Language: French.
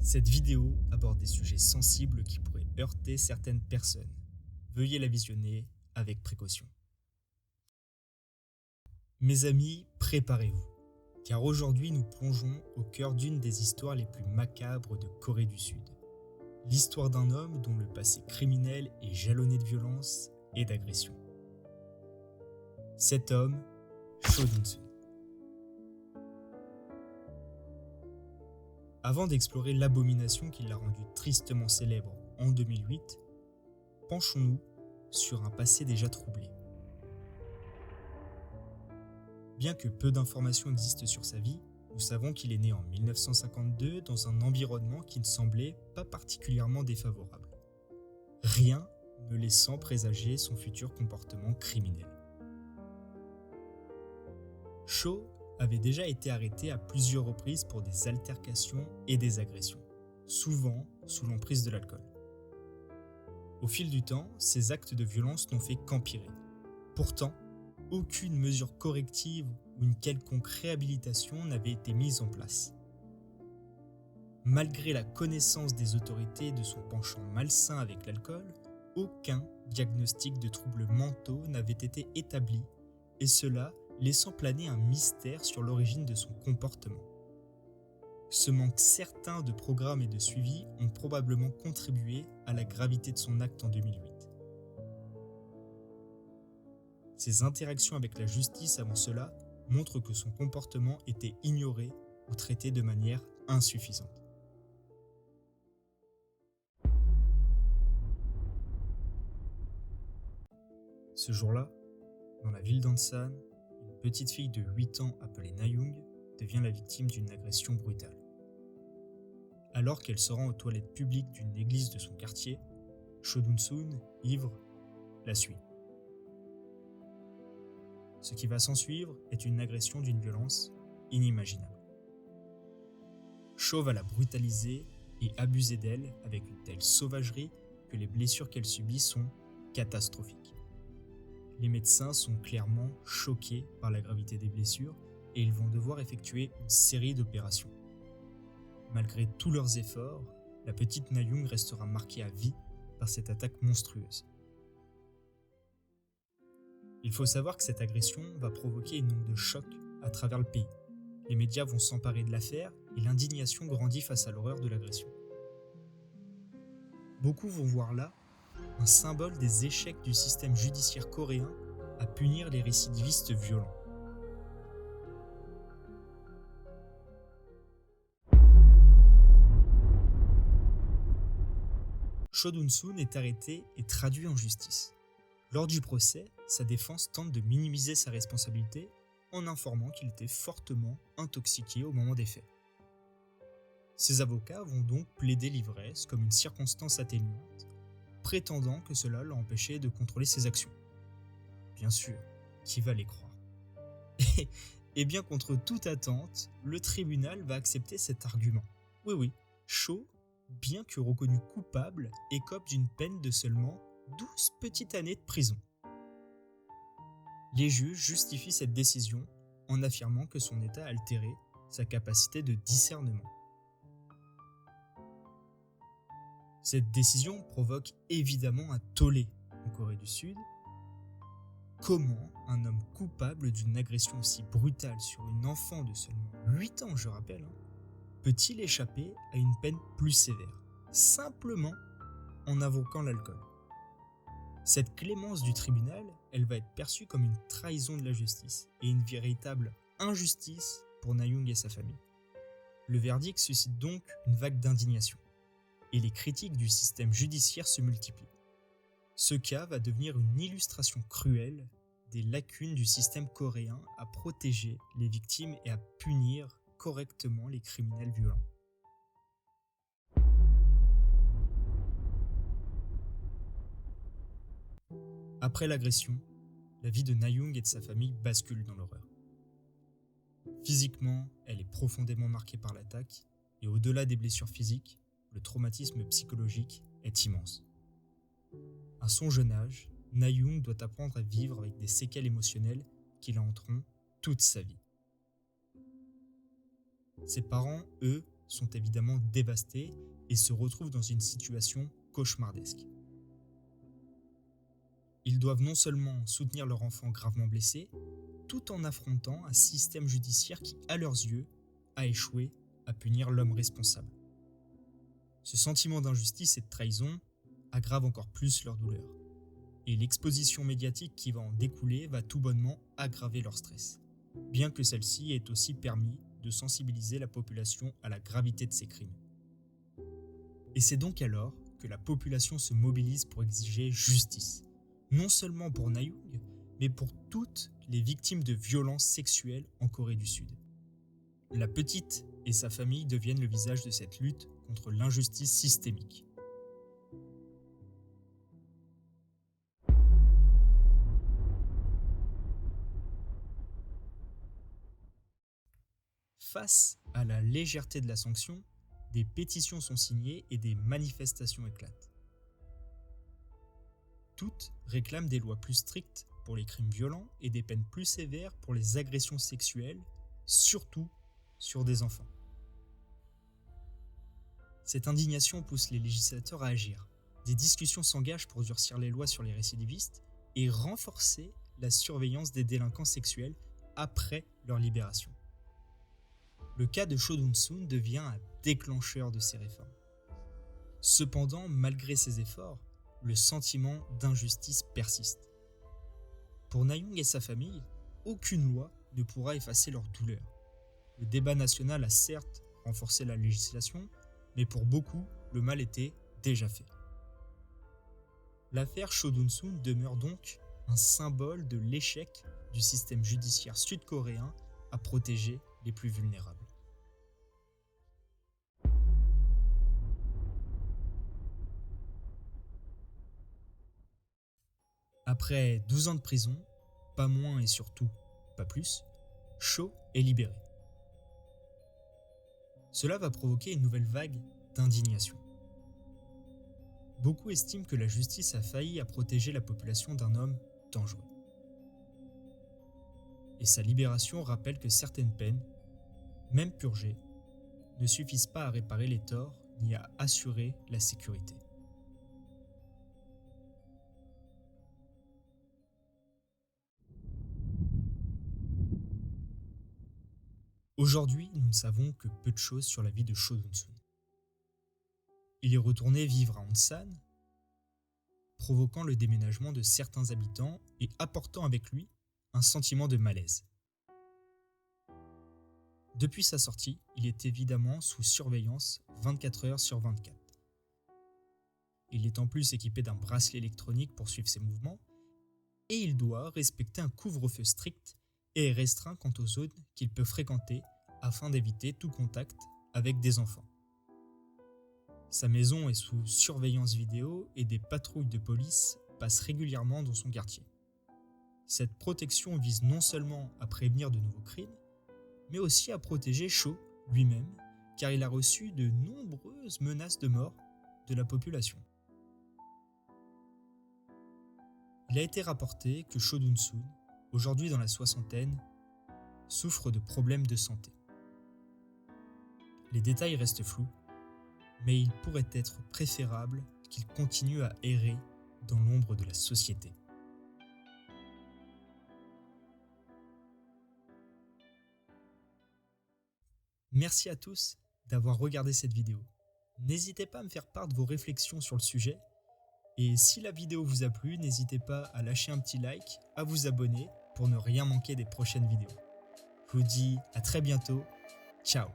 Cette vidéo aborde des sujets sensibles qui pourraient heurter certaines personnes. Veuillez la visionner avec précaution. Mes amis, préparez-vous, car aujourd'hui nous plongeons au cœur d'une des histoires les plus macabres de Corée du Sud. L'histoire d'un homme dont le passé criminel est jalonné de violence et d'agression. Cet homme, Cho Dun-soo. Avant d'explorer l'abomination qui l'a rendu tristement célèbre en 2008, penchons-nous sur un passé déjà troublé. Bien que peu d'informations existent sur sa vie, nous savons qu'il est né en 1952 dans un environnement qui ne semblait pas particulièrement défavorable. Rien ne laissant présager son futur comportement criminel. Cho avait déjà été arrêté à plusieurs reprises pour des altercations et des agressions, souvent sous l'emprise de l'alcool. Au fil du temps, ces actes de violence n'ont fait qu'empirer. Pourtant, aucune mesure corrective ou une quelconque réhabilitation n'avait été mise en place. Malgré la connaissance des autorités de son penchant malsain avec l'alcool, aucun diagnostic de troubles mentaux n'avait été établi, et cela laissant planer un mystère sur l'origine de son comportement. Ce manque certain de programme et de suivi ont probablement contribué à la gravité de son acte en 2008. Ses interactions avec la justice avant cela montrent que son comportement était ignoré ou traité de manière insuffisante. Ce jour-là, dans la ville d'Ansan, une petite fille de 8 ans appelée Na-young devient la victime d'une agression brutale. Alors qu'elle se rend aux toilettes publiques d'une église de son quartier, Cho Dun-soo, ivre, la suit. Ce qui va s'ensuivre est une agression d'une violence inimaginable. Cho va la brutaliser et abuser d'elle avec une telle sauvagerie que les blessures qu'elle subit sont catastrophiques. Les médecins sont clairement choqués par la gravité des blessures et ils vont devoir effectuer une série d'opérations. Malgré tous leurs efforts, la petite Na-young restera marquée à vie par cette attaque monstrueuse. Il faut savoir que cette agression va provoquer une onde de choc à travers le pays. Les médias vont s'emparer de l'affaire et l'indignation grandit face à l'horreur de l'agression. Beaucoup vont voir là un symbole des échecs du système judiciaire coréen à punir les récidivistes violents. Cho Dun-soo est arrêté et traduit en justice. Lors du procès, sa défense tente de minimiser sa responsabilité en informant qu'il était fortement intoxiqué au moment des faits. Ses avocats vont donc plaider l'ivresse comme une circonstance atténuante, prétendant que cela l'a empêché de contrôler ses actions. Bien sûr, qui va les croire? Et bien contre toute attente, le tribunal va accepter cet argument. Oui, Cho, bien que reconnu coupable, écope d'une peine de seulement 12 petites années de prison. Les juges justifient cette décision en affirmant que son état a altéré sa capacité de discernement. Cette décision provoque évidemment un tollé en Corée du Sud. Comment un homme coupable d'une agression aussi brutale sur une enfant de seulement 8 ans, je rappelle, peut-il échapper à une peine plus sévère, simplement en invoquant l'alcool? Cette clémence du tribunal, elle va être perçue comme une trahison de la justice et une véritable injustice pour Na-young et sa famille. Le verdict suscite donc une vague d'indignation et les critiques du système judiciaire se multiplient. Ce cas va devenir une illustration cruelle des lacunes du système coréen à protéger les victimes et à punir correctement les criminels violents. Après l'agression, la vie de Na-young et de sa famille bascule dans l'horreur. Physiquement, elle est profondément marquée par l'attaque et au-delà des blessures physiques, le traumatisme psychologique est immense. À son jeune âge, Na-young doit apprendre à vivre avec des séquelles émotionnelles qui la hanteront toute sa vie. Ses parents, eux, sont évidemment dévastés et se retrouvent dans une situation cauchemardesque. Ils doivent non seulement soutenir leur enfant gravement blessé, tout en affrontant un système judiciaire qui, à leurs yeux, a échoué à punir l'homme responsable. Ce sentiment d'injustice et de trahison aggrave encore plus leur douleur. Et l'exposition médiatique qui va en découler va tout bonnement aggraver leur stress, bien que celle-ci ait aussi permis de sensibiliser la population à la gravité de ces crimes. Et c'est donc alors que la population se mobilise pour exiger justice, non seulement pour Na Young, mais pour toutes les victimes de violences sexuelles en Corée du Sud. La petite et sa famille deviennent le visage de cette lutte contre l'injustice systémique. Face à la légèreté de la sanction, des pétitions sont signées et des manifestations éclatent. Toutes réclament des lois plus strictes pour les crimes violents et des peines plus sévères pour les agressions sexuelles, surtout sur des enfants. Cette indignation pousse les législateurs à agir. Des discussions s'engagent pour durcir les lois sur les récidivistes et renforcer la surveillance des délinquants sexuels après leur libération. Le cas de Cho Dun-soon devient un déclencheur de ces réformes. Cependant, malgré ces efforts, le sentiment d'injustice persiste. Pour Na Young et sa famille, aucune loi ne pourra effacer leur douleur. Le débat national a certes renforcé la législation, mais pour beaucoup, le mal était déjà fait. L'affaire Cho Dun-soon demeure donc un symbole de l'échec du système judiciaire sud-coréen à protéger les plus vulnérables. Après 12 ans de prison, pas moins et surtout pas plus, Cho est libéré. Cela va provoquer une nouvelle vague d'indignation. Beaucoup estiment que la justice a failli à protéger la population d'un homme dangereux. Et sa libération rappelle que certaines peines, même purgées, ne suffisent pas à réparer les torts ni à assurer la sécurité. Aujourd'hui, nous ne savons que peu de choses sur la vie de Cho Dun-soon. Il est retourné vivre à Onsan, provoquant le déménagement de certains habitants et apportant avec lui un sentiment de malaise. Depuis sa sortie, il est évidemment sous surveillance 24 heures sur 24. Il est en plus équipé d'un bracelet électronique pour suivre ses mouvements et il doit respecter un couvre-feu strict et est restreint quant aux zones qu'il peut fréquenter afin d'éviter tout contact avec des enfants. Sa maison est sous surveillance vidéo et des patrouilles de police passent régulièrement dans son quartier. Cette protection vise non seulement à prévenir de nouveaux crimes, mais aussi à protéger Cho lui-même, car il a reçu de nombreuses menaces de mort de la population. Il a été rapporté que Cho Dun-soon, aujourd'hui dans la soixantaine, souffre de problèmes de santé. Les détails restent flous, mais il pourrait être préférable qu'il continue à errer dans l'ombre de la société. Merci à tous d'avoir regardé cette vidéo. N'hésitez pas à me faire part de vos réflexions sur le sujet. Et si la vidéo vous a plu, n'hésitez pas à lâcher un petit like, à vous abonner pour ne rien manquer des prochaines vidéos. Je vous dis à très bientôt. Ciao.